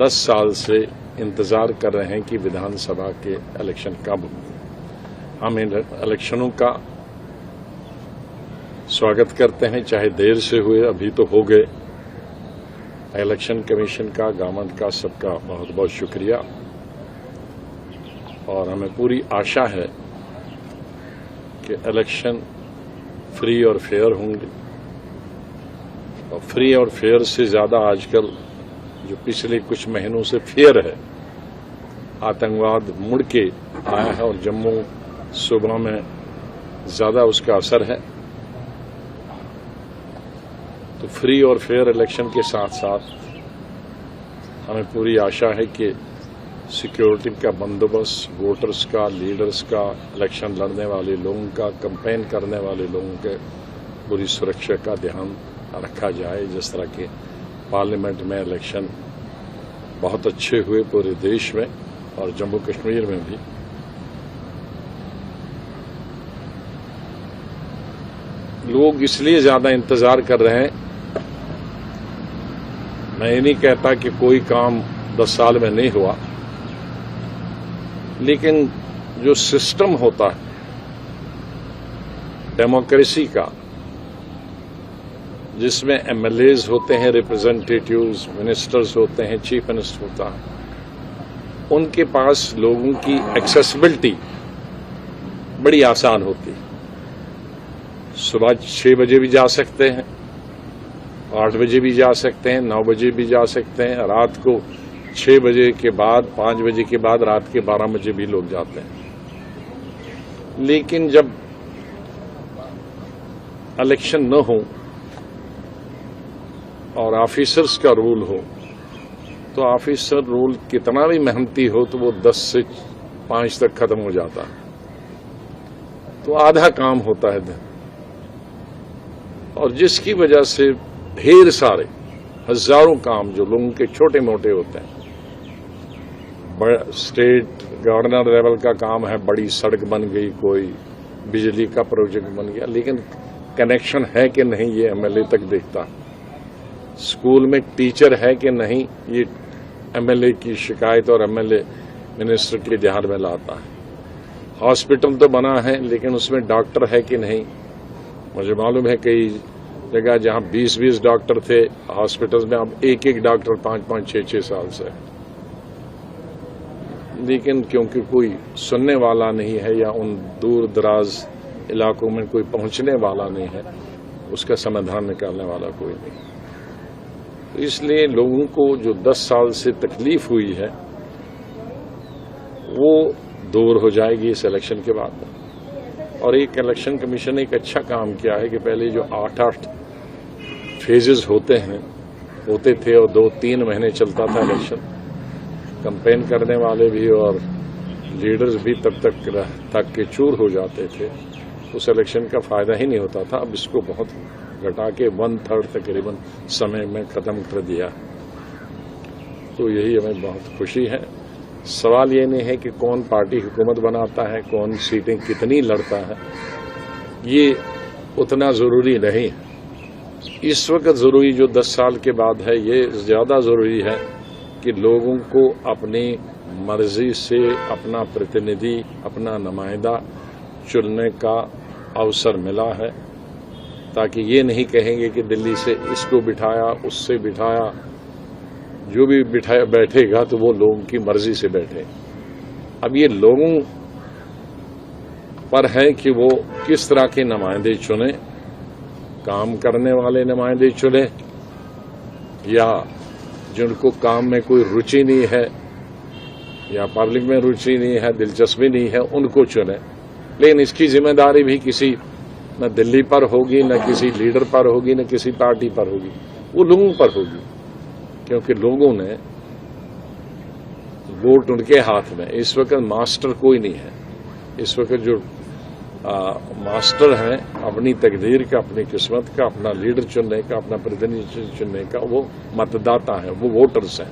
10 साल से इंतजार कर रहे हैं कि विधानसभा के इलेक्शन कब हो। हम इन इलेक्शनों का स्वागत करते हैं, चाहे देर से हुए, अभी तो हो गए। इलेक्शन कमीशन का, गवर्नमेंट का, सबका बहुत बहुत शुक्रिया। और हमें पूरी आशा है कि इलेक्शन फ्री और फेयर होंगे। और फ्री और फेयर से ज्यादा आजकल जो पिछले कुछ महीनों से फेयर है, आतंकवाद मुड़ के आया है और जम्मू सूबा में ज्यादा उसका असर है। तो फ्री और फेयर इलेक्शन के साथ साथ हमें पूरी आशा है कि सिक्योरिटी का बंदोबस्त, वोटर्स का, लीडर्स का, इलेक्शन लड़ने वाले लोगों का, कैंपेन करने वाले लोगों के पूरी सुरक्षा का ध्यान रखा जाए। जिस तरह के पार्लियामेंट में इलेक्शन बहुत अच्छे हुए पूरे देश में और जम्मू कश्मीर में भी, लोग इसलिए ज्यादा इंतजार कर रहे हैं। मैं ये नहीं कहता कि कोई काम 10 साल में नहीं हुआ, लेकिन जो सिस्टम होता है डेमोक्रेसी का, जिसमें एमएलएज होते हैं, रिप्रेजेंटेटिव्स, मिनिस्टर्स होते हैं, चीफ मिनिस्टर होता है, उनके पास लोगों की एक्सेसिबिलिटी बड़ी आसान होती है। सुबह 6 बजे भी जा सकते हैं, 8 बजे भी जा सकते हैं, 9 बजे भी जा सकते हैं, रात को 6 बजे के बाद, 5 बजे के बाद, रात के 12 बजे भी लोग जाते हैं। लेकिन जब इलेक्शन न हो और ऑफिसर्स का रूल हो, तो ऑफिसर रूल कितना भी मेहनती हो तो वो 10 से 5 तक खत्म हो जाता है, तो आधा काम होता है। और जिसकी वजह से ढेर सारे हजारों काम जो लोगों के छोटे मोटे होते हैं, स्टेट गवर्नर लेवल का काम है, बड़ी सड़क बन गई, कोई बिजली का प्रोजेक्ट बन गया, लेकिन कनेक्शन है कि नहीं ये एमएलए तक देखता है। स्कूल में टीचर है कि नहीं ये एमएलए की शिकायत और एमएलए मिनिस्टर के ध्यान में लाता है। हॉस्पिटल तो बना है, लेकिन उसमें डॉक्टर है कि नहीं। मुझे मालूम है कई जगह जहां 20-20 डॉक्टर थे हॉस्पिटल में, अब एक डॉक्टर 5-5, 6-6 साल से, लेकिन क्योंकि कोई सुनने वाला नहीं है या उन दूर दराज इलाकों में कोई पहुंचने वाला नहीं है, उसका समाधान निकालने वाला कोई नहीं। इसलिए लोगों को जो 10 साल से तकलीफ हुई है वो दूर हो जाएगी इस इलेक्शन के बाद। और एक इलेक्शन कमीशन ने एक अच्छा काम किया है कि पहले जो 8-8 फेजेस होते थे और 2-3 महीने चलता था इलेक्शन, कैंपेन करने वाले भी और लीडर्स भी तब तक थक के चूर हो जाते थे, उस इलेक्शन का फायदा ही नहीं होता था। अब इसको बहुत घटा के 1/3 तकरीबन समय में खत्म कर दिया, तो यही हमें बहुत खुशी है। सवाल ये नहीं है कि कौन पार्टी हुकूमत बनाता है, कौन सीटें कितनी लड़ता है, ये उतना जरूरी नहीं है। इस वक्त जरूरी जो 10 साल के बाद है, ये ज्यादा जरूरी है कि लोगों को अपनी मर्जी से अपना प्रतिनिधि, अपना नुमाइंदा चुनने का अवसर मिला है, ताकि ये नहीं कहेंगे कि दिल्ली से इसको बिठाया, उससे बिठाया। जो भी बैठेगा तो वो लोगों की मर्जी से बैठे। अब ये लोगों पर है कि वो किस तरह के नुमाइंदे चुने, काम करने वाले नुमाइंदे चुने या जिनको काम में कोई रुचि नहीं है या पब्लिक में रुचि नहीं है, दिलचस्पी नहीं है, उनको चुने। लेकिन इसकी जिम्मेदारी भी किसी न दिल्ली पर होगी, न किसी लीडर पर होगी, न किसी पार्टी पर होगी, वो लोगों पर होगी, क्योंकि लोगों ने वोट उनके हाथ में। इस वक्त मास्टर कोई नहीं है। इस वक्त जो मास्टर हैं अपनी तकदीर का, अपनी किस्मत का, अपना लीडर चुनने का, अपना प्रतिनिधि चुनने का, वो मतदाता है, वो वोटर्स हैं।